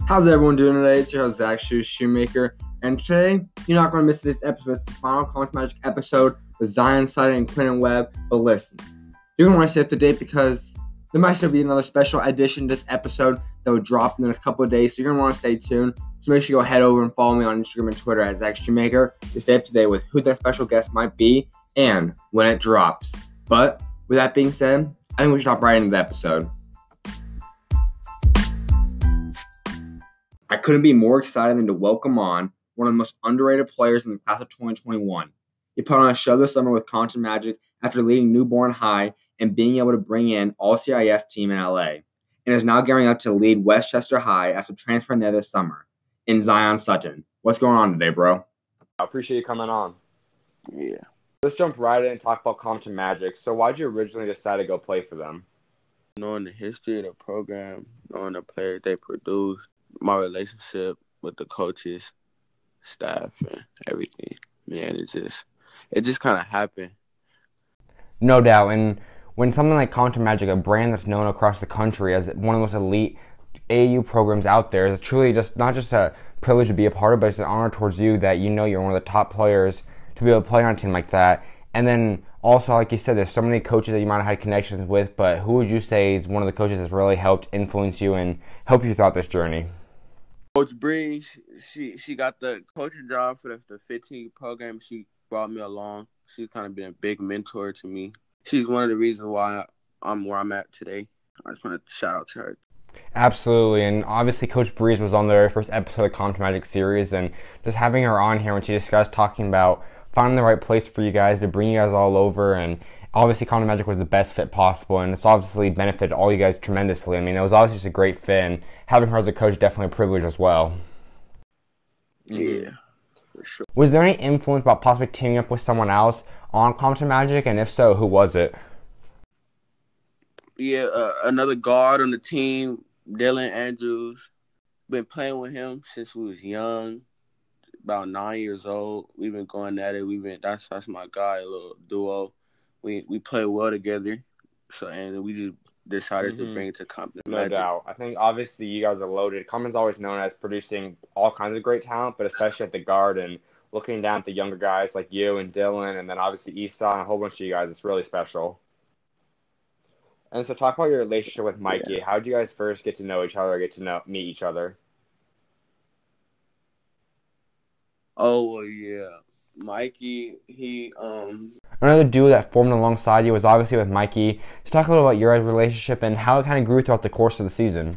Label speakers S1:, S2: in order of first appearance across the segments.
S1: How's everyone doing today? It's your host, Zach Shoemaker. And today, you're not going to miss this episode. It's the final College Magic episode with Zion Sutton and Quentin Webb. But listen, you're going to want to stay up to date because there might still be another special edition to this episode that will drop in the next couple of days. So you're going to want to stay tuned. So make sure you go head over and follow me on Instagram and Twitter at Zach Shoemaker to stay up to date with who that special guest might be and when it drops. But with that being said, I think we should hop right into the episode. I couldn't be more excited than to welcome on one of the most underrated players in the class of 2021. He put on a show this summer with Compton Magic after leading Newborn High and being able to bring in All-CIF team in LA, and is now gearing up to lead Westchester High after transferring there this summer. In Zion Sutton. What's going on today, bro?
S2: I appreciate you coming on.
S3: Yeah.
S2: Let's jump right in and talk about Compton Magic. So why'd you originally decide to go play for them?
S3: Knowing the history of the program, knowing the players they produce, my relationship with the coaches, staff, and everything, man, it just kind of happened.
S4: No doubt, and when something like Compton Magic, a brand that's known across the country as one of the most elite AAU programs out there, is truly just not just a privilege to be a part of, but it's an honor towards you that you know you're one of the top players to be able to play on a team like that. And then also, like you said, there's so many coaches that you might have had connections with, but who would you say is one of the coaches that's really helped influence you and help you throughout this journey?
S3: Coach Bree, she got the coaching job for the 15 program. She brought me along. She's kind of been a big mentor to me. She's one of the reasons why I'm where I'm at today. I just want to shout out to her.
S4: Absolutely, and obviously Coach Breeze was on the very first episode of the Compton Magic series, and just having her on here when she discussed talking about finding the right place for you guys to bring you guys all over, and obviously Compton Magic was the best fit possible, and it's obviously benefited all you guys tremendously. I mean, it was obviously just a great fit, and having her as a coach definitely a privilege as well.
S3: Yeah, for sure.
S4: Was there any influence about possibly teaming up with someone else on Compton Magic, and if so, who was it?
S3: Yeah, another guard on the team, Dylan Andrews. Been playing with him since we was young, about 9 years old. We've been going at it. That's my guy, a little duo. We play well together. So and we just decided to bring it to Compton Magic.
S2: No doubt. I think obviously you guys are loaded. Compton's always known as producing all kinds of great talent, but especially at the guard and looking down at the younger guys like you and Dylan, and then obviously Esau and a whole bunch of you guys. It's really special. And so talk about your relationship with Mikey.
S3: Yeah.
S2: How did you guys first get to know each other, meet each other?
S3: Oh, well, yeah. Mikey, he
S4: Another duo that formed alongside you was obviously with Mikey. Just talk a little about your guys' relationship and how it kind of grew throughout the course of the season.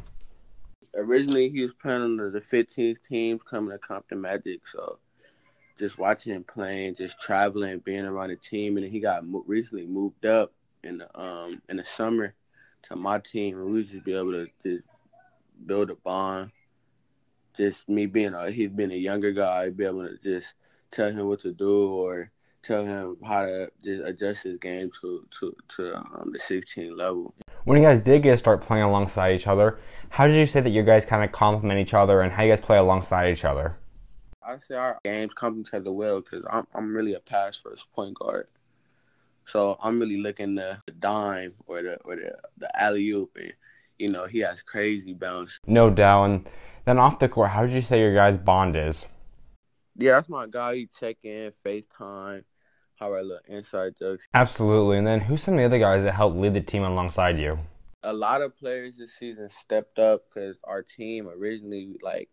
S3: originally he was playing under the 15th team coming to Compton Magic, so just watching him playing, just traveling, being around the team, and then he got recently moved up in the summer to my team, and we just be able to just build a bond. Just me being he's been a younger guy, be able to just tell him what to do or tell him how to just adjust his game to the 16 level.
S4: When you guys did get to start playing alongside each other, how did you say that you guys kind of complement each other and how you guys play alongside each other?
S3: I say our games complement each other well because I'm really a pass first point guard. So I'm really looking the dime or the alley oop, and he has crazy bounce.
S4: No doubt. And then off the court, how did you say your guys' bond is?
S3: Yeah, that's my guy. You check in, FaceTime, have our little inside jokes.
S4: Absolutely. And then who's some of the other guys that helped lead the team alongside you?
S3: A lot of players this season stepped up because our team originally, like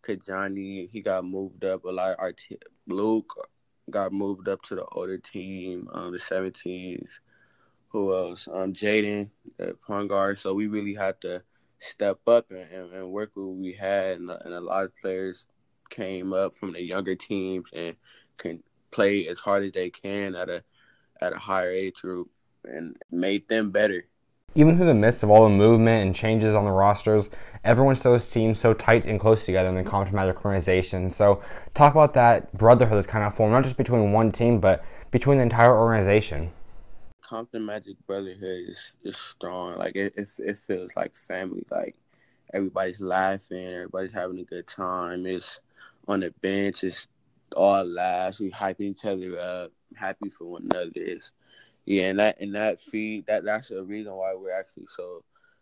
S3: Kajani, he got moved up. A lot of our team, Luke got moved up to the older team, the 17s. Who else? Jaden, the point guard. So we really had to step up and work with what we had, and a lot of players came up from the younger teams and can play as hard as they can at a higher age group and made them better.
S4: Even through the midst of all the movement and changes on the rosters, everyone still seems so tight and close together in the Compton Magic organization. So talk about that brotherhood that's kind of formed, not just between one team, but between the entire organization.
S3: Compton Magic brotherhood is strong. Like it feels like family. Like everybody's laughing, everybody's having a good time. It's on the bench, it's all laughs. We hyping each other up, happy for one another. Yeah, and that feed that's the reason why we're actually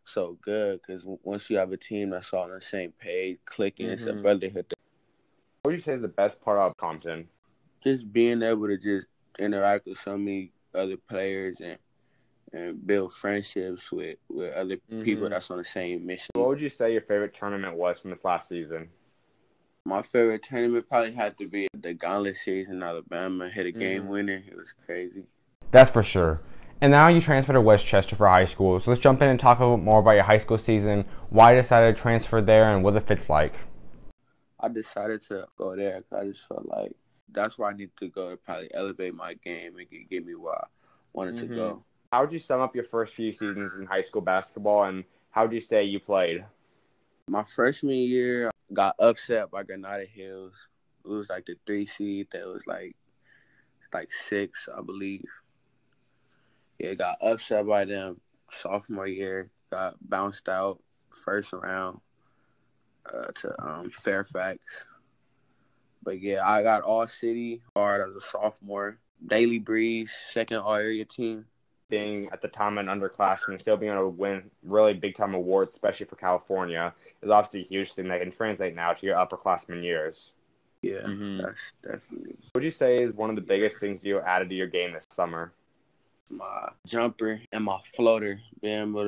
S3: so good because once you have a team that's all on the same page, clicking, it's a
S2: Mhm.
S3: brotherhood.
S2: What would you say is the best part of Compton?
S3: Just being able to just interact with so many other players and build friendships with other people
S2: Mhm.
S3: that's on the same mission.
S2: What would you say your favorite tournament was from this last season?
S3: My favorite tournament probably had to be the Gauntlet Series in Alabama. Hit a game
S2: Mhm.
S3: winner. It was crazy.
S4: That's for sure. And now you transfer to Westchester for high school. So let's jump in and talk a little bit more about your high school season, why you decided to transfer there, and what the fit's like.
S3: I decided to go there because I just felt like that's where I need to go to probably elevate my game and get me where I wanted to
S2: Mhm.
S3: go.
S2: How would you sum up your first few seasons in high school basketball, and how would you say you played?
S3: My freshman year, I got upset by Granada Hills. It was like the 3 seed that was like 6, I believe. Yeah, got upset by them. Sophomore year, got bounced out first round to Fairfax. But yeah, I got all city hard as a sophomore. Daily Breeze, second all area team.
S2: Being at the time an underclassman, still being able to win really big time awards, especially for California, is obviously a huge thing that can translate now to your upperclassman years.
S3: Yeah,
S2: Mhm.
S3: that's definitely
S2: What would you say is one of the biggest things you added to your game this summer?
S3: my jumper and my floater. Being able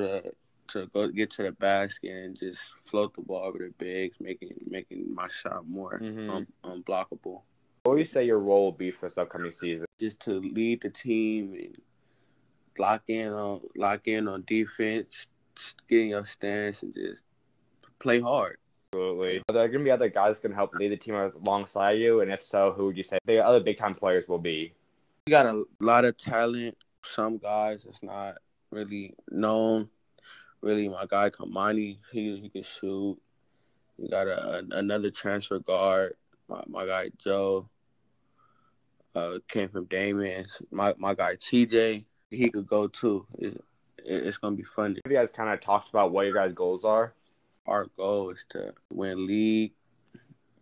S3: to go get to the basket and just float the ball over the bigs, making my shot more
S2: Mhm.
S3: unblockable.
S2: What would you say your role will be for this upcoming season?
S3: Just to lead the team and lock in on defense, get in your stance and just play hard.
S2: Absolutely. Are there going to be other guys that can help lead the team alongside you? And if so, who would you say the other big time players will be?
S3: We got a lot of talent. Some guys that's not really known. Really, my guy Kamani, he can shoot. We got another transfer guard. My guy Joe came from Damon. My guy TJ, he could go too. It's gonna be fun.
S2: Have you guys kind of talked about what your guys' goals are?
S3: Our goal is to win league,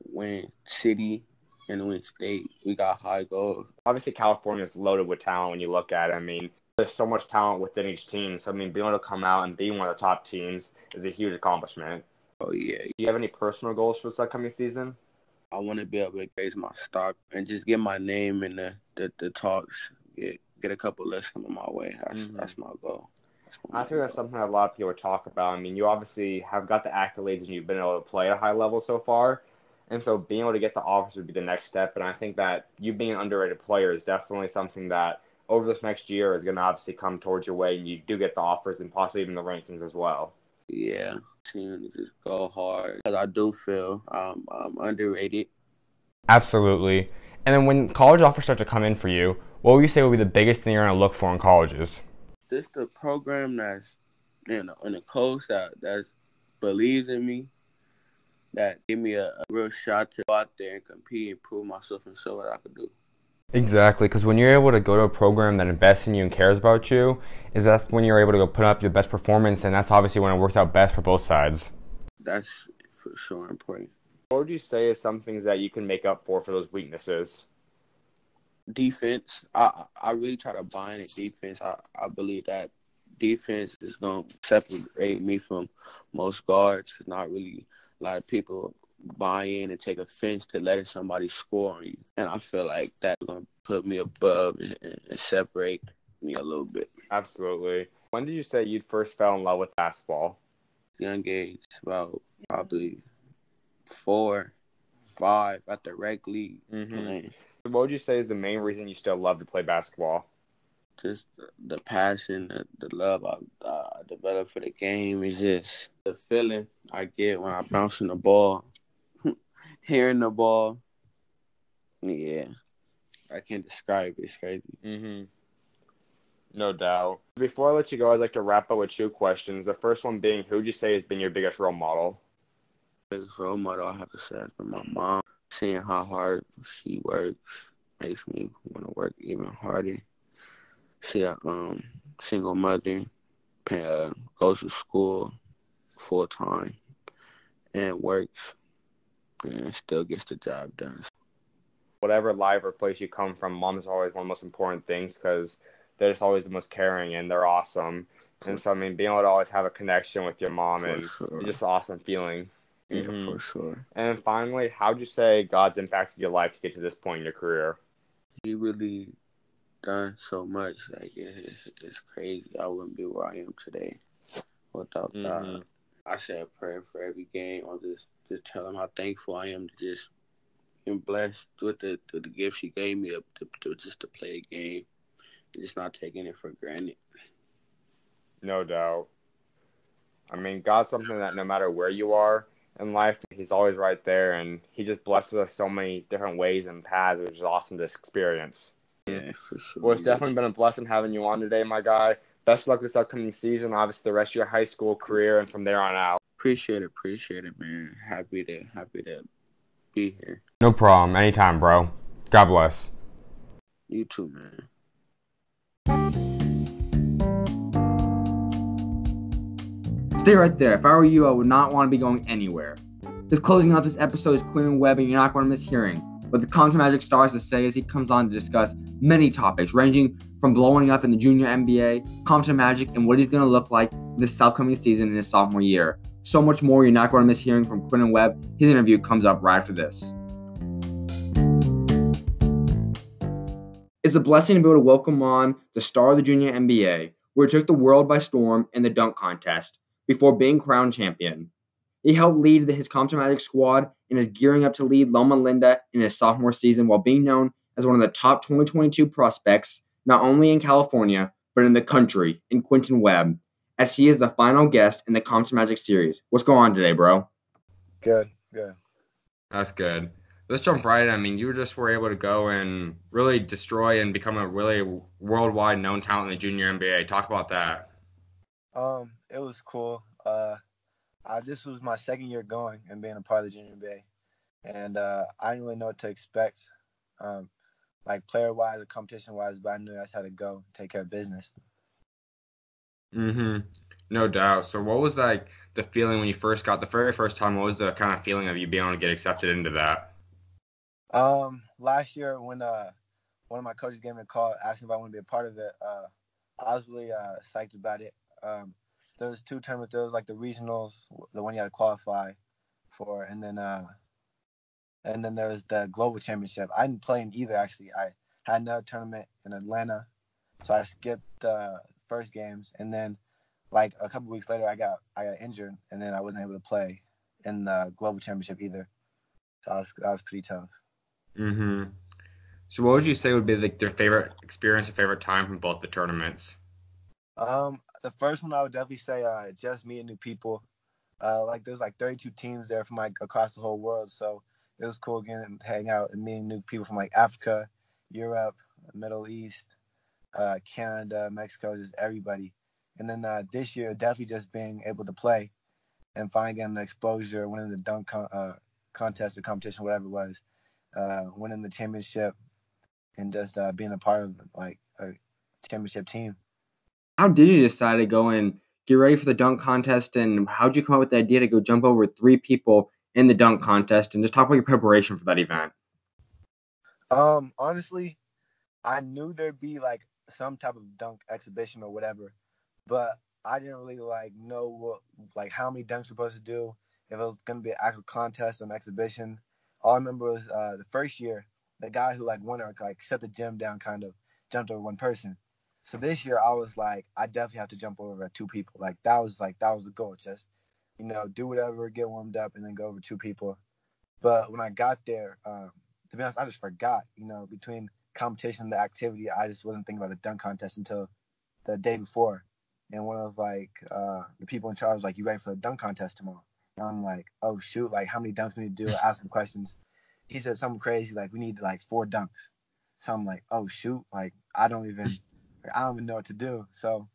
S3: win city, and win state. We got high goals.
S2: Obviously, California is loaded with talent when you look at it. I mean, there's so much talent within each team. So, I mean, being able to come out and be one of the top teams is a huge accomplishment.
S3: Oh yeah,
S2: Do you have any personal goals for this upcoming season?
S3: I want to be able to raise my stock and just get my name in the talks. Get a couple lists coming my way. That's my goal.
S2: I think that's something that a lot of people talk about. I mean, you obviously have got the accolades and you've been able to play at a high level so far. And so being able to get the offers would be the next step. And I think that you being an underrated player is definitely something that over this next year is going to obviously come towards your way. And you do get the offers and possibly even the rankings as well.
S3: Yeah, team to just go hard because I do feel I'm underrated.
S4: Absolutely. And then when college offers start to come in for you, what would you say would be the biggest thing you're going to look for in colleges?
S3: This the program that's in a coach that believes in me, that give me a real shot to go out there and compete and prove myself and show what I could do.
S4: Exactly, because when you're able to go to a program that invests in you and cares about you, that's when you're able to go put up your best performance, and that's obviously when it works out best for both sides.
S3: That's for sure important.
S2: What would you say is some things that you can make up for those weaknesses?
S3: Defense, I really try to buy in defense. I believe that defense is going to separate me from most guards. Not really a lot of people buy in and take offense to letting somebody score on you. And I feel like that's going to put me above and separate me a little bit.
S2: Absolutely. When did you say you first fell in love with basketball?
S3: Young age, about probably 4, 5 at the rec league. Playing.
S2: What would you say is the main reason you still love to play basketball?
S3: Just the passion, the love I developed for the game is just the feeling I get when I bounce in the ball, hearing the ball. Yeah, I can't describe it. It's crazy.
S2: No doubt. Before I let you go, I'd like to wrap up with 2 questions. The first one being, who would you say has been your biggest role model?
S3: Biggest role model I have to say for my mom. Seeing how hard she works makes me want to work even harder. She a single mother, goes to school full time, and works, and still gets the job done.
S2: Whatever life or place you come from, mom is always one of the most important things because they're just always the most caring and they're awesome. And so, I mean, being able to always have a connection with your mom
S3: For
S2: and
S3: sure.
S2: it's just an awesome feeling.
S3: Yeah, for sure.
S2: And finally, how'd you say God's impacted your life to get to this point in your career?
S3: He really done so much. Like, it's crazy. I wouldn't be where I am today without God. I say a prayer for every game. I'll just tell him how thankful I am to just be blessed with the gifts he gave me to play a game. And just not taking it for granted.
S2: No doubt. I mean, God's something that no matter where you are in life, he's always right there, and he just blesses us so many different ways and paths, which is awesome to experience.
S3: Yeah, for sure.
S2: Well, it's definitely been a blessing having you on today, my guy. Best of luck this upcoming season, obviously the rest of your high school career, and from there on out.
S3: Appreciate it, man. Happy to be here.
S4: No problem. Anytime, bro. God bless.
S3: You too, man.
S1: Stay right there. If I were you, I would not want to be going anywhere. Just closing off this episode is Quinn Webb, and you're not going to miss hearing what the Compton Magic Star has to say as he comes on to discuss many topics, ranging from blowing up in the junior NBA, Compton Magic, and what he's going to look like this upcoming season in his sophomore year. So much more you're not going to miss hearing from Quinn Webb. His interview comes up right after this. It's a blessing to be able to welcome on the star of the junior NBA, where he took the world by storm in the dunk contest before being crowned champion. He helped lead his Compton Magic squad and is gearing up to lead Loma Linda in his sophomore season while being known as one of the top 2022 prospects, not only in California, but in the country, in Quentin Webb, as he is the final guest in the Compton Magic series. What's going on today, bro?
S5: Good.
S2: That's good. Let's jump right in. I mean, you just were able to go and really destroy and become a really worldwide known talent in the junior NBA. Talk about that.
S5: It was cool. This was my second year going and being a part of the junior NBA, and I didn't really know what to expect, like player-wise or competition-wise, but I knew I just had to go take care of business.
S2: No doubt. So what was like the feeling when you first got the very first time? What was the kind of feeling of you being able to get accepted into that?
S5: Last year when one of my coaches gave me a call asking if I want to be a part of it, I was really psyched about it. There was two tournaments. There was like the regionals, the one you had to qualify for, and then there was the global championship. I didn't play in either actually. I had another tournament in Atlanta, so I skipped the first games, and then like a couple weeks later I got injured, and then I wasn't able to play in the global championship either. So that was pretty tough.
S2: So what would you say would be like their favorite experience or favorite time from both the tournaments?
S5: The first one I would definitely say just meeting new people. Like there's like 32 teams there from like across the whole world, so it was cool getting to hang out and meeting new people from like Africa, Europe, Middle East, Canada, Mexico, just everybody. And then this year, definitely just being able to play and finally getting the exposure, winning the dunk contest or competition, whatever it was, winning the championship, and just being a part of like a championship team.
S1: How did you decide to go and get ready for the dunk contest, and how did you come up with the idea to go jump over 3 people in the dunk contest, and just talk about your preparation for that event?
S5: Honestly, I knew there'd be like some type of dunk exhibition or whatever, but I didn't really like know what like how many dunks we're supposed to do, if it was gonna be an actual contest or an exhibition. All I remember was the first year, the guy who like won it like shut the gym down, kind of jumped over one person. So this year I was like, I definitely have to jump over 2 people. Like that was the goal. Just, do whatever, get warmed up, and then go over 2 people. But when I got there, to be honest, I just forgot. Between competition and the activity, I just wasn't thinking about the dunk contest until the day before. And when I was like, the people in charge was like, "You ready for the dunk contest tomorrow?" And I'm like, "Oh shoot! Like how many dunks we need to do?" I asked him questions. He said something crazy like we need like 4 dunks. So I'm like, "Oh shoot! Like I don't even know what to do." So,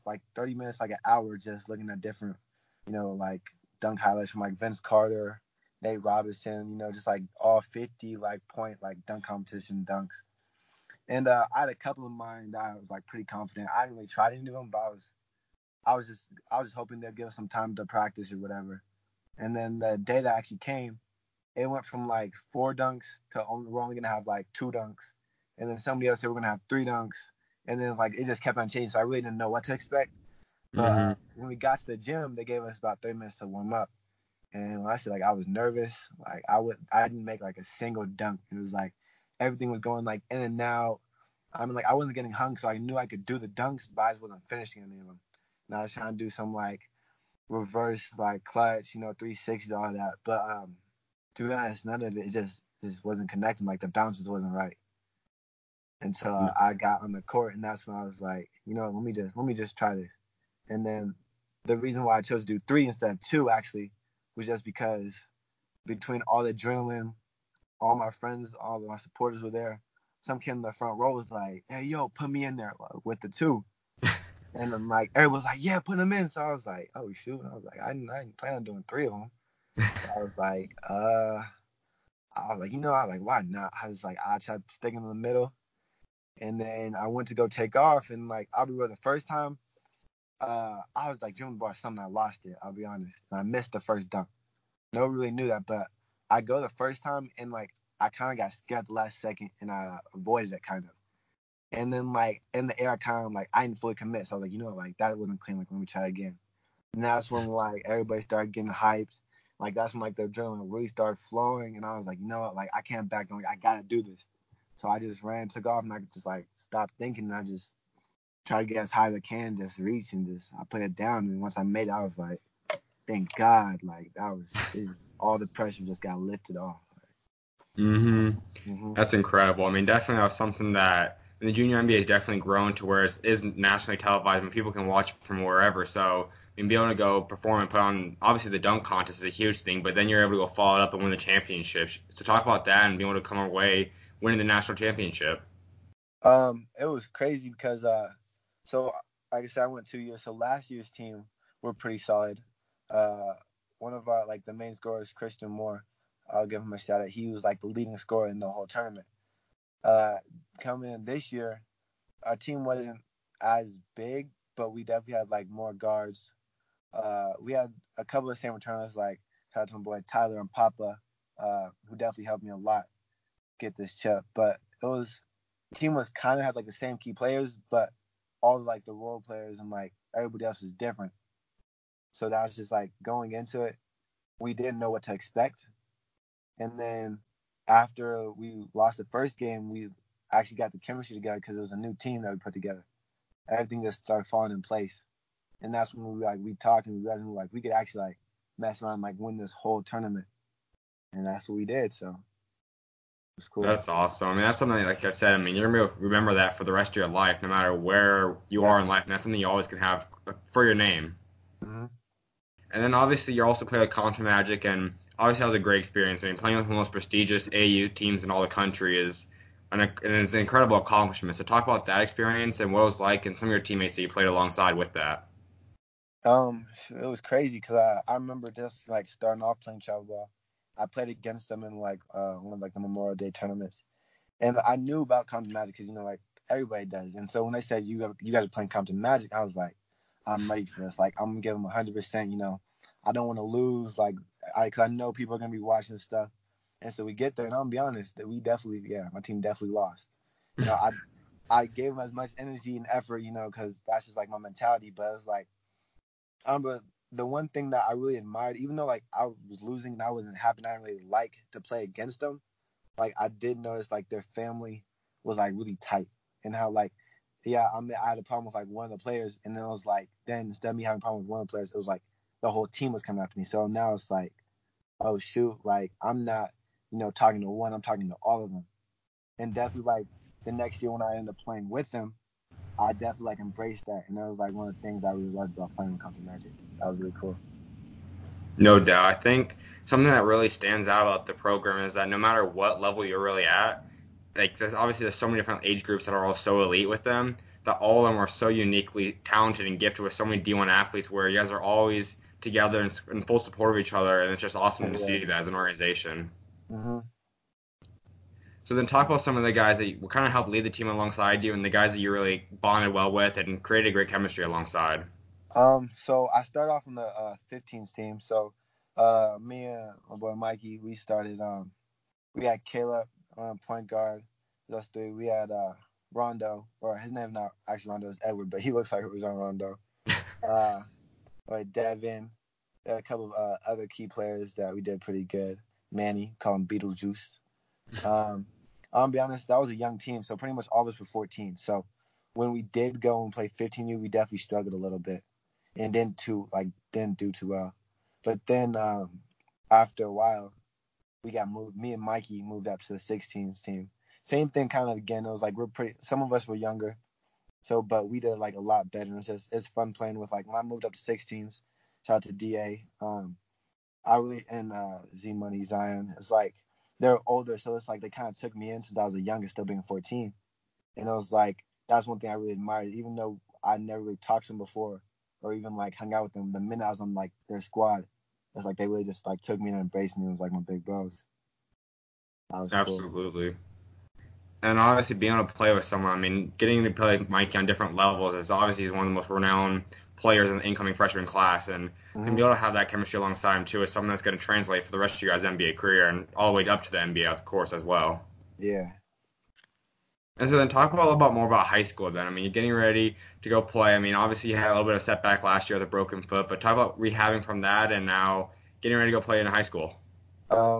S5: like 30 minutes, like an hour, just looking at different, like dunk highlights from like Vince Carter, Nate Robinson, just like all 50 like point like dunk competition dunks. And I had a couple of mine that I was like pretty confident. I didn't really try any of them, but I was just hoping they'd give us some time to practice or whatever. And then the day that actually came, it went from like 4 dunks to we're only gonna have like 2 dunks. And then somebody else said we're gonna have 3 dunks, And then like it just kept on changing, so I really didn't know what to expect. But when we got to the gym, they gave us about 30 minutes to warm up. And when I said like I was nervous, like I didn't make like a single dunk. It was like everything was going like in and out. I mean, like I wasn't getting hung, so I knew I could do the dunks, but I just wasn't finishing any of them. And I was trying to do some like reverse like clutch, 360, all that. But to be honest, none of it just wasn't connecting. Like the bounce just wasn't right. Until I got on the court, and that's when I was like, let me just try this. And then the reason why I chose to do 3 instead of 2 actually was just because between all the adrenaline, all my friends, all my supporters were there. Some kid in the front row was like, "Hey, yo, put me in there with the 2." And I'm like, everyone was like, "Yeah, put him in." So I was like, "Oh shoot!" I was like, I didn't plan on doing 3 of them. So I was like, why not? I was like, I tried sticking in the middle, and then I went to go take off, and like I'll be real, the first time, I was like dribbling the ball something, I lost it. I'll be honest, and I missed the first dunk. No one really knew that, but I go the first time, and like I kind of got scared the last second, and I avoided it kind of. And then like in the air, I kind of like I didn't fully commit, so I was like, like that wasn't clean. Like let me try again. And that's when like everybody started getting hyped. Like that's when like the adrenaline really started flowing, and I was like, like I can't back down. Like I gotta do this. So I just ran, took off, and I just like stopped thinking. And I just tried to get as high as I can, just reach, and I put it down. And once I made it, I was like, thank God, like all the pressure just got lifted off.
S2: That's incredible. I mean, definitely that was something that in the junior NBA has definitely grown to where it is nationally televised and people can watch from wherever. So I mean, being able to go perform and put on, obviously the dunk contest is a huge thing, but then you're able to go follow it up and win the championship. So talk about that and being able to come away winning the national championship.
S5: It was crazy because so like I said, I went 2 years. So last year's team were pretty solid. One of our like the main scorers, Christian Moore, I'll give him a shout out. He was like the leading scorer in the whole tournament. Coming in this year, our team wasn't as big, but we definitely had like more guards. We had a couple of same returners, like shout out to my boy Tyler and Papa, who definitely helped me a lot get this chip. But the team was kind of had like the same key players, but all like the role players and like everybody else was different. So that was just like going into it, we didn't know what to expect. And then after we lost the first game, we actually got the chemistry together because it was a new team that we put together. Everything just started falling in place. And that's when we talked and we realized we could actually like mess around and like win this whole tournament. And that's what we did. So it was cool.
S2: That's awesome. I mean, that's something like I said. I mean, you're gonna remember that for the rest of your life, no matter where you are in life, and that's something you always can have for your name. And then obviously you also play with Compton Magic, and obviously that was a great experience. I mean, playing with one of the most prestigious AAU teams in all the country is it's an incredible accomplishment. So talk about that experience and what it was like, and some of your teammates that you played alongside with that.
S5: It was crazy because I remember just like starting off playing travel ball. I played against them in like one of like the Memorial Day tournaments, and I knew about Compton Magic because like everybody does. And so when they said you guys are playing Compton Magic, I was like, I'm ready for this. Like I'm gonna give them 100%. I don't want to lose. Like because I know people are gonna be watching this stuff. And so we get there, and I'll be honest that my team definitely lost. I gave them as much energy and effort, because that's just like my mentality. But it's like, but the one thing that I really admired, even though like I was losing and I wasn't happy, and I didn't really like to play against them. Like I did notice like their family was like really tight, and how like I had a problem with like one of the players, and then it was like instead of me having a problem with one of the players, it was like the whole team was coming after me. So now it's like, oh shoot, like I'm not talking to one, I'm talking to all of them. And definitely like the next year when I ended up playing with them, I definitely like embraced that, and that was like one of the things I really loved about playing with Compton Magic. That was really cool.
S2: No doubt. I think something that really stands out about the program is that no matter what level you're really at, like there's so many different age groups that are all so elite with them, that all of them are so uniquely talented and gifted with so many D1 athletes, where you guys are always together and in full support of each other, and it's just awesome to see that as an organization. So then talk about some of the guys that will kind of help lead the team alongside you, and the guys that you really bonded well with and created great chemistry alongside.
S5: So I started off on the 15s team. So me and my boy Mikey, we started. We had Caleb point guard, us three. We had Rondo, or his name not actually Rondo, is Edward, but he looks like it was on Rondo. Like Devin, there are a couple of other key players that we did pretty good. Manny, call him Beetlejuice. I'll be honest, that was a young team, so pretty much all of us were 14. So when we did go and play 15U, we definitely struggled a little bit and didn't do too well. But then after a while, we got moved. Me and Mikey moved up to the 16s team. Same thing, kind of again. It was like some of us were younger, but we did like a lot better. It's fun playing with, like, when I moved up to 16s. Shout out to DA. I really and Z Money Zion. It's like they're older, so it's like they kind of took me in since I was the youngest, still being 14. And it was like that's one thing I really admired, even though I never really talked to them before or even like hung out with them. The minute I was on like their squad, it's like they really just like took me and embraced me. It was like my big bros. That was
S2: Absolutely. Cool. And obviously being able to play with someone, I mean, getting to play with Mikey on different levels is obviously he's one of the most renowned players in the incoming freshman class, and to be able to have that chemistry alongside him too is something that's going to translate for the rest of your guys' NBA career and all the way up to the NBA, of course, as well.
S5: Yeah.
S2: And so then talk a little bit more about high school then. I mean, you're getting ready to go play. I mean, obviously you had a little bit of setback last year with a broken foot, but talk about rehabbing from that and now getting ready to go play in high school.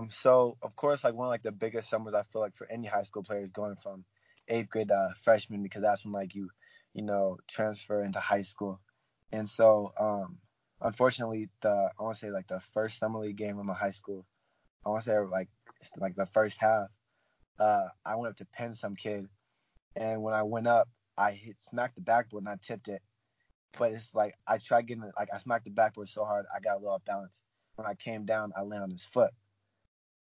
S5: So of course, like one of like the biggest summers I feel like for any high school player is going from 8th grade freshman, because that's when like you transfer into high school. And so unfortunately I want to say like the first summer league game of my high school, I want to say like the first half, I went up to pin some kid, and when I went up, I smacked the backboard and I tipped it. But it's like I tried getting it, like I smacked the backboard so hard I got a little off balance. When I came down, I landed on his foot.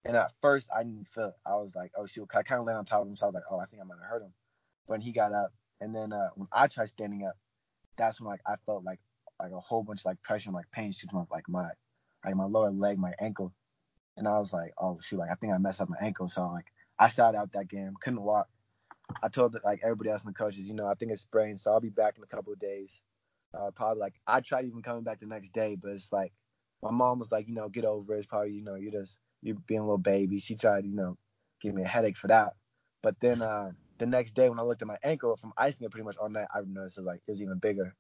S5: And at first, I didn't feel it. I was like, oh, shoot. I kind of landed on top of him, so I was like, oh, I think I might have hurt him. When he got up, and then when I tried standing up, that's when like I felt like a whole bunch of like pressure and like pain shooting off like my lower leg, my ankle. And I was like, oh, shoot, like I think I messed up my ankle. So like I sat out that game, couldn't walk. I told like everybody else in the coaches, I think it's sprained, so I'll be back in a couple of days. Probably like I tried even coming back the next day, but it's like my mom was like, get over it. It's probably, you're being a little baby. She tried, give me a headache for that. But then the next day when I looked at my ankle from icing it pretty much all night, I noticed it was even bigger.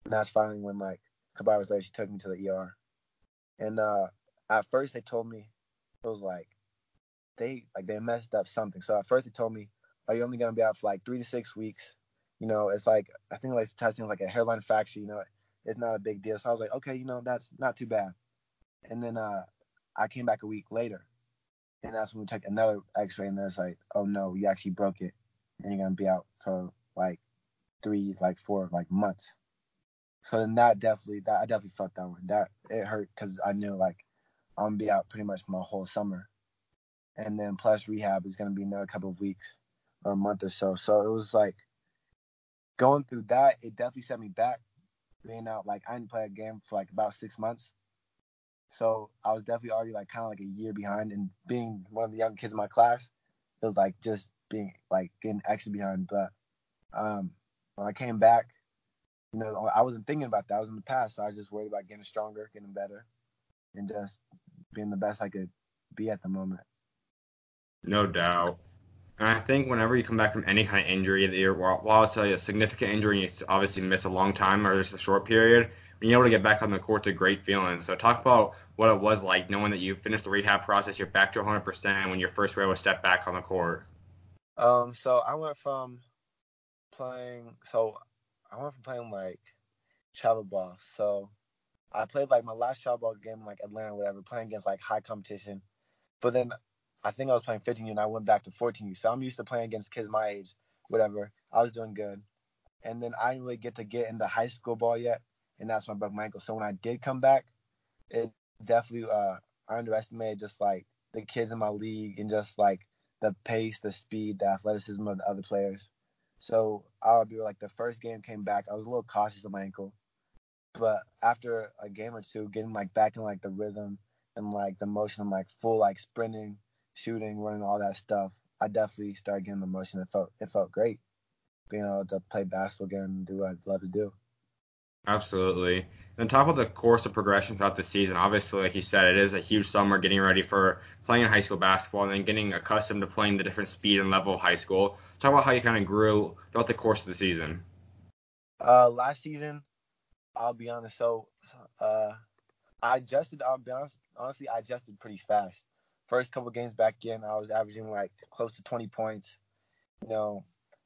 S5: And that's finally when like a couple hours later she took me to the ER. And at first they told me it was like they messed up something. So at first they told me, are you only gonna be out for like 3 to 6 weeks? It's like I think like testing like a hairline fracture. It's not a big deal. So I was like, okay, that's not too bad. And then I came back a week later, and that's when we took another X-ray, and it's like, oh no, you actually broke it, and you're gonna be out for like 4 months. So then I definitely felt that one. That it hurt because I knew like I'm gonna be out pretty much my whole summer, and then plus rehab is gonna be another couple of weeks or a month or so. So it was like going through that. It definitely set me back. Being out, like I didn't play a game for like about 6 months. So I was definitely already like kind of like a year behind, and being one of the young kids in my class, it was like just being like getting extra behind. But when I came back, I wasn't thinking about that. I was in the past, so I was just worried about getting stronger, getting better, and just being the best I could be at the moment.
S2: No doubt. And I think whenever you come back from any kind of injury, while it's a significant injury, you obviously miss a long time or just a short period, when you're able to get back on the court, it's a great feeling. So talk about what it was like knowing that you finished the rehab process, you're back to 100% when you're first able to step back on the court.
S5: So I went from playing like travel ball. So I played like my last travel ball game in like Atlanta or whatever, playing against like high competition. But then I think I was playing 15U and I went back to 14U. So I'm used to playing against kids my age, whatever. I was doing good. And then I didn't really get into high school ball yet. And that's when I broke my ankle. So when I did come back, it definitely I underestimated just like the kids in my league and just like the pace, the speed, the athleticism of the other players. So I'll be like the first game came back, I was a little cautious of my ankle. But after a game or two, getting like back in like the rhythm and like the motion, like full like sprinting, shooting, running, all that stuff, I definitely started getting the motion. It felt great being able to play basketball again and do what I'd love to do.
S2: Absolutely. Then talk about the course of progression throughout the season. Obviously, like you said, it is a huge summer getting ready for playing high school basketball and then getting accustomed to playing the different speed and level of high school. talk about how you kind of grew throughout the course of the season.
S5: Last season, I'll be honest. So, I adjusted. I'll be honest. Honestly, I adjusted pretty fast. First couple games back in, I was averaging like close to 20 points.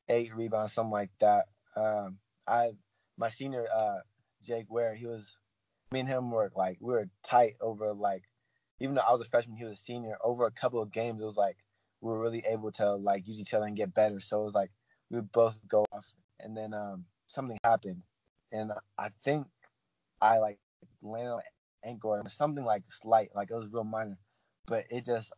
S5: 8 rebounds, something like that. My senior, Jake Ware, me and him were like, we were tight over like, even though I was a freshman, he was a senior. Over a couple of games, it was like we were really able to like use each other and get better. So it was like we would both go off, and then something happened, and I think I like landed on an ankle or something like slight, like it was real minor. But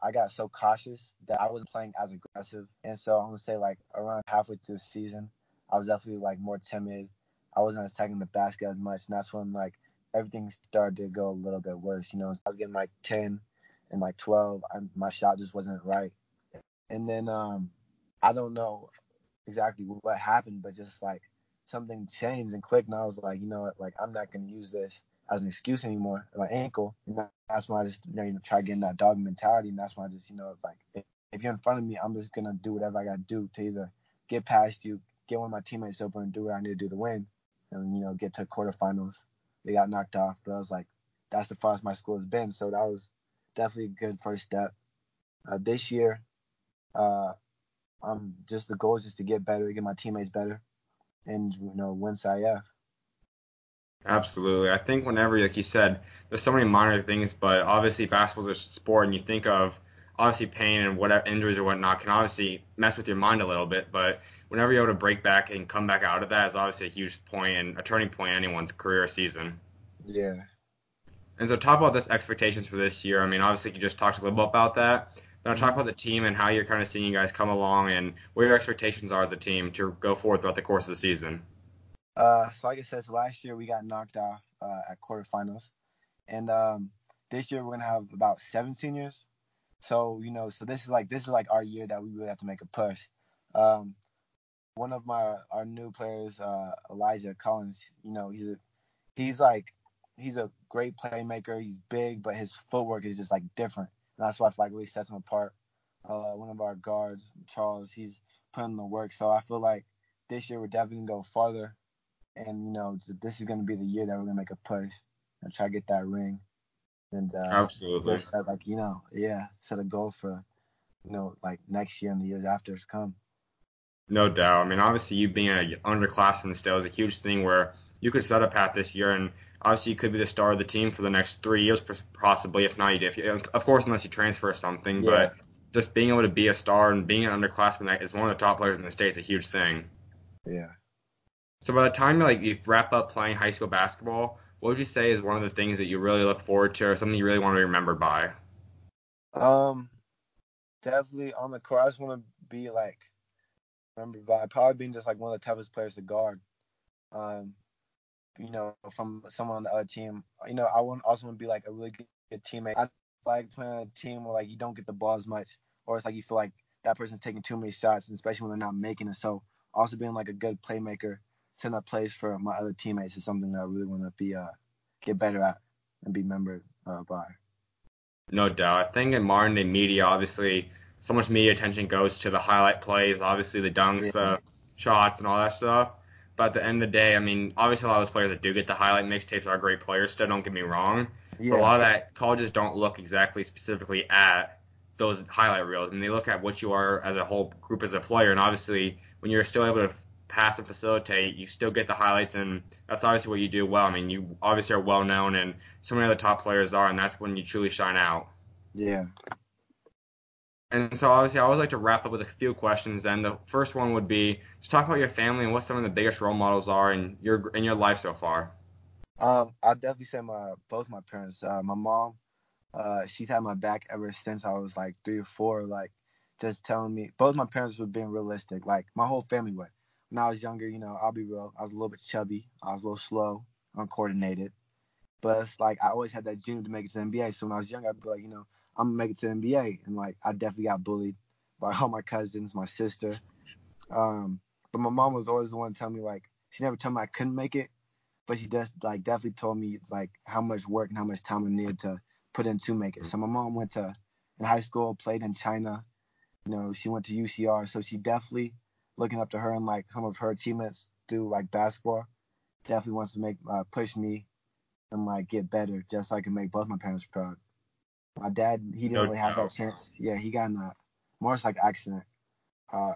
S5: I got so cautious that I wasn't playing as aggressive. And so I'm going to say like around halfway through the season, I was definitely like more timid. I wasn't attacking the basket as much. And that's when like everything started to go a little bit worse. I was getting like 10 and like 12. My shot just wasn't right. And then I don't know exactly what happened, but just like something changed and clicked. And I was like, you know what, like I'm not going to use this as an excuse anymore, my ankle. And that's why I just try getting that dog mentality. And that's why I just it's like if you're in front of me, I'm just gonna do whatever I gotta do to either get past you, get one of my teammates open, and do what I need to do to win, and get to quarterfinals. They got knocked off, but I was like, that's the farthest my school has been. So that was definitely a good first step. This year, the goal is just to get better, get my teammates better, and win CIF.
S2: Absolutely. I think whenever, like you said, there's so many minor things, but obviously basketball is a sport, and you think of obviously pain and whatever injuries or whatnot can obviously mess with your mind a little bit. But whenever you're able to break back and come back out of that is obviously a huge point and a turning point in anyone's career or season.
S5: Yeah.
S2: And so talk about this expectations for this year. I mean, obviously you just talked a little bit about that. But I'll talk about the team and how you're kind of seeing you guys come along and what your expectations are as a team to go forward throughout the course of the season.
S5: So like I said, last year we got knocked off at quarterfinals, and this year we're gonna have about 7 seniors. So so this is like our year that we really have to make a push. One of our new players, Elijah Collins, he's a great playmaker. He's big, but his footwork is just like different, and that's why I feel like really sets him apart. One of our guards, Charles, he's putting in the work. So I feel like this year we're definitely gonna go farther. And this is going to be the year that we're going to make a push and try to get that ring. And
S2: Absolutely.
S5: just set a goal for like next year and the years after to come.
S2: No doubt. I mean, obviously you being an underclassman still is a huge thing where you could set a path this year, and obviously you could be the star of the team for the next 3 years, possibly. If not, of course, unless you transfer or something.
S5: Yeah.
S2: But just being able to be a star and being an underclassman that is one of the top players in the state is a huge thing.
S5: Yeah.
S2: So by the time you wrap up playing high school basketball, what would you say is one of the things that you really look forward to or something you really want to be remembered by?
S5: Definitely on the court, I just want to be like remembered by probably being just like one of the toughest players to guard. From someone on the other team. I also want to be like a really good teammate. I like playing on a team where like you don't get the ball as much, or it's like you feel like that person's taking too many shots, and especially when they're not making it. So also being like a good playmaker, setting up plays for my other teammates is something that I really want to be get better at and be remembered by.
S2: No doubt. I think in modern day media, obviously, so much media attention goes to the highlight plays, obviously the dunks, the shots, and all that stuff. But at the end of the day, I mean, obviously a lot of those players that do get the highlight mixtapes are great players still, don't get me wrong.
S5: Yeah.
S2: But a lot of that, colleges don't look exactly specifically at those highlight reels. I mean, they look at what you are as a whole group as a player. And obviously, when you're still able to pass and facilitate, you still get the highlights, and that's obviously what you do well. I mean, you obviously are well known, and so many other top players are, and that's when you truly shine out.
S5: Yeah.
S2: And so obviously I always like to wrap up with a few questions, and the first one would be just talk about your family and what some of the biggest role models are in your life so far.
S5: I'll definitely say both my parents. My mom, she's had my back ever since I was like 3 or 4, like just telling me. Both my parents were being realistic, like my whole family would. When I was younger, I'll be real, I was a little bit chubby, I was a little slow, uncoordinated, but it's like I always had that dream to make it to the NBA. So when I was younger, I'd be like, I'm gonna make it to the NBA, and like I definitely got bullied by all my cousins, my sister. But my mom was always the one to tell me, like, she never told me I couldn't make it, but she just like definitely told me like how much work and how much time I needed to put in to make it. So my mom went in high school, played in China. She went to UCR, so she definitely looking up to her and like some of her achievements through like basketball. Definitely wants to make push me and like get better, just so I can make both my parents proud. My dad, he didn't
S2: No
S5: really have that
S2: doubt.
S5: chance. Yeah, he got in a motorcycle accident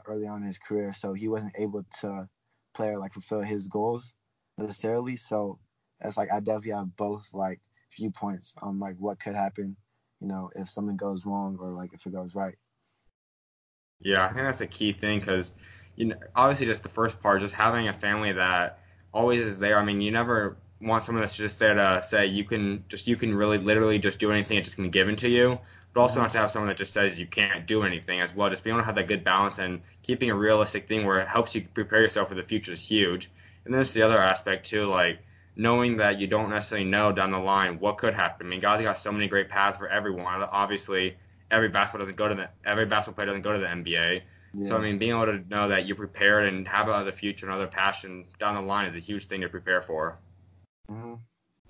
S5: early on in his career, so he wasn't able to play or like fulfill his goals necessarily. So it's like I definitely have both like viewpoints on like what could happen, if something goes wrong or like if it goes right.
S2: Yeah, I think that's a key thing because, obviously just the first part, just having a family that always is there. I mean, you never want someone that's just there to say you can really literally just do anything, it's just gonna be given to you. But also not to have someone that just says you can't do anything as well. Just being able to have that good balance and keeping a realistic thing where it helps you prepare yourself for the future is huge. And then there's the other aspect too, like knowing that you don't necessarily know down the line what could happen. I mean, guys got so many great paths for everyone. Obviously, every basketball player doesn't go to the NBA. So I
S5: Yeah.
S2: mean, being able to know that you're prepared and have another future, another passion down the line is a huge thing to prepare for.
S5: hmm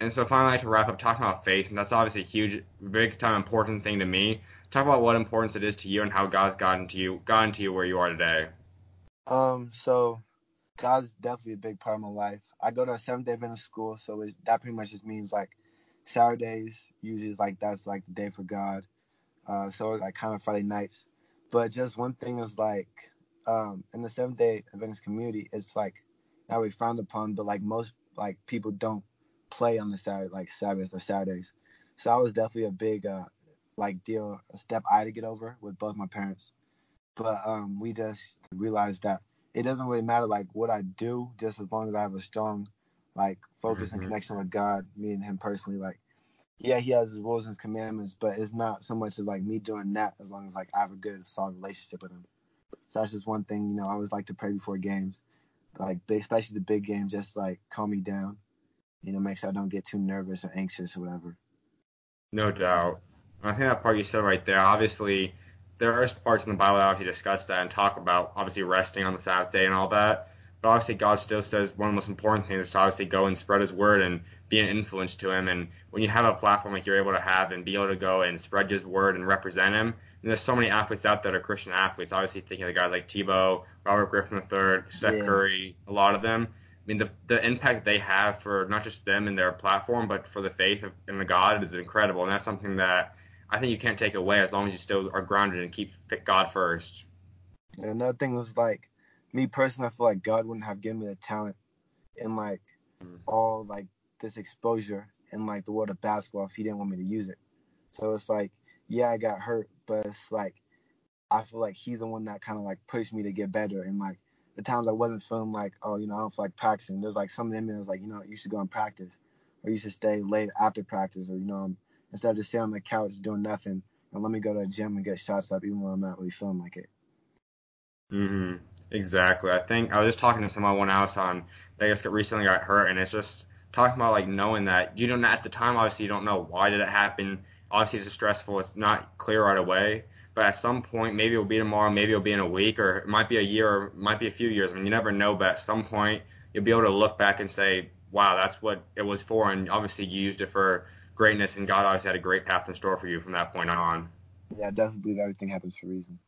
S2: And so finally, to wrap up talking about faith, and that's obviously a huge, big time important thing to me. Talk about what importance it is to you and how God's gotten to you where you are today.
S5: So God's definitely a big part of my life. I go to a Seventh-day Adventist school, so that pretty much just means like Saturdays usually is like that's like the day for God. So like kind of Friday nights. But just one thing is like in the Seventh-day Adventist community, it's like not really frowned upon, but like most like people don't play on the Saturday like Sabbath or Saturdays. So I was definitely a big like a step I had to get over with both my parents. But we just realized that it doesn't really matter like what I do, just as long as I have a strong like focus and
S2: hmm
S5: connection with God, me and him personally. Like, yeah, he has his rules and his commandments, but it's not so much of like me doing that as long as like I have a good solid relationship with him. So that's just one thing, I always like to pray before games, like especially the big games, just like calm me down, make sure I don't get too nervous or anxious or whatever.
S2: No doubt. I think that part you said right there, obviously, there are parts in the Bible that obviously discuss that and talk about obviously resting on the Sabbath day and all that. But obviously, God still says one of the most important things is to obviously go and spread His word and be an influence to Him. And when you have a platform like you're able to have and be able to go and spread His word and represent Him, and there's so many athletes out there that are Christian athletes. Obviously, thinking of the guys like Tebow, Robert Griffin III, Steph
S5: Yeah,
S2: Curry, a lot of them. I mean, the impact they have for not just them and their platform, but for the faith in the God is incredible. And that's something that I think you can't take away as long as you still are grounded and keep God first.
S5: and another thing was like me personally, I feel like God wouldn't have given me the talent and like all like this exposure in like the world of basketball if he didn't want me to use it. So it's like, yeah, I got hurt, but it's like I feel like he's the one that kind of like pushed me to get better. And like the times I wasn't feeling like, oh, I don't feel like practicing. There's like something in me that was like, you should go and practice, or you should stay late after practice, or instead of just sitting on the couch doing nothing, and let me go to the gym and get shots up even when I'm not really feeling like it.
S2: hmm Exactly. I think I was just talking to someone else on they just recently got hurt, and it's just talking about like knowing that you don't at the time. Obviously, you don't know why did it happen. Obviously, it's stressful. It's not clear right away. But at some point, maybe it'll be tomorrow, maybe it'll be in a week, or it might be a year, or it might be a few years. I mean, you never know. But at some point, you'll be able to look back and say, "Wow, that's what it was for." And obviously, you used it for greatness, and God obviously had a great path in store for you from that point on.
S5: Yeah, I definitely believe everything happens for a reason.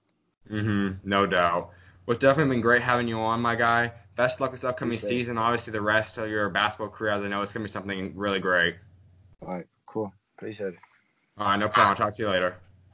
S2: No doubt. Well, it's definitely been great having you on, my guy. Best of luck this upcoming
S5: Appreciate it.
S2: season. Obviously, the rest of your basketball career, as I know, it's going to be something really great.
S5: All right, cool. Appreciate it.
S2: All right, no problem. I'll talk to you later.